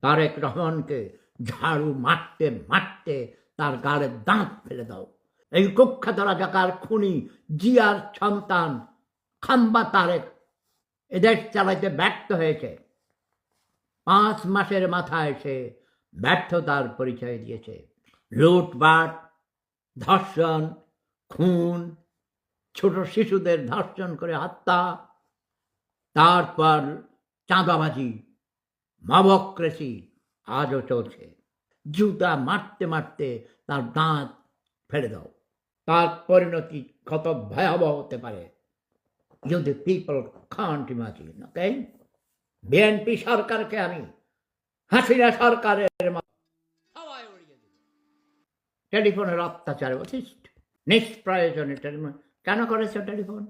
তারেক রহমানকে ঝাড়ু মারতে মারতে তার গালের দাঁত ফেলে দাও। এই কুখ্যাত রাজাকার খুনি জিয়ার সন্তান খাম্বা তারেক এদেশ চালাইতে ব্যর্থ হয়েছে। 5 মাসের মাথায় সে ব্যর্থতার পরিচয় দিয়েছে। লুটপাট, ধর্ষণ, খুন, ছোট শিশুদের ধর্ষণ করে হত্যা, তারপর চাঁদাবাজি, মবক্রেসি আজও চলছে। জুতা মারতে মারতে তার দাঁত ফেলে দাও। তার পরিণতি কত ভয়াবহ হতে পারে you the people can't imagine, okay? BNP সরকারকে আমি হাসিনা সরকারের হাওয়ায় উড়িয়ে দেব। টেলিফোনের অত্যাচার নিষ্প্রয়োজনে টেলিফোন কেন করেছো? টেলিফোন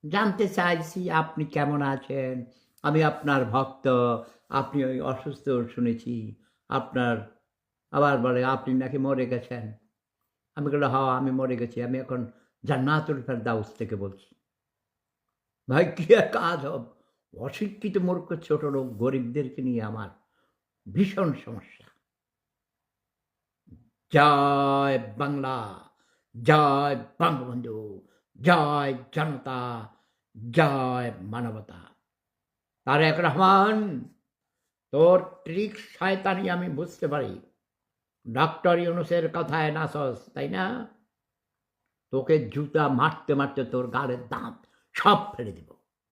জানতে চাইছি আপনি কেমন আছেন, আমি আপনার ভক্ত, আপনি ওই অসুস্থ শুনেছি আপনার, আবার বলে আপনি নাকি মরে গেছেন। আমি বললাম হ্যাঁ আমি মরে গেছি, আমি এখন জান্নাতুল ফেরদাউস থেকে বলছি। ভাই কি কাজ হবে, অশিক্ষিত মূর্খ ছোট লোক গরিবদেরকে নিয়ে আমার ভীষণ সমস্যা। জয় বাংলা, জয় বঙ্গবন্ধু, জয় জনতা, জয় মানবতা। তারেক রহমান, তোর ট্রিক শয়তানি আমি বুঝতে পারি। ডক্টর ইউনূসের কথায় নাচস, তাই না? তোকে জুতা মারতে মারতে তোর গালের দাঁত সব ফেলে দেব।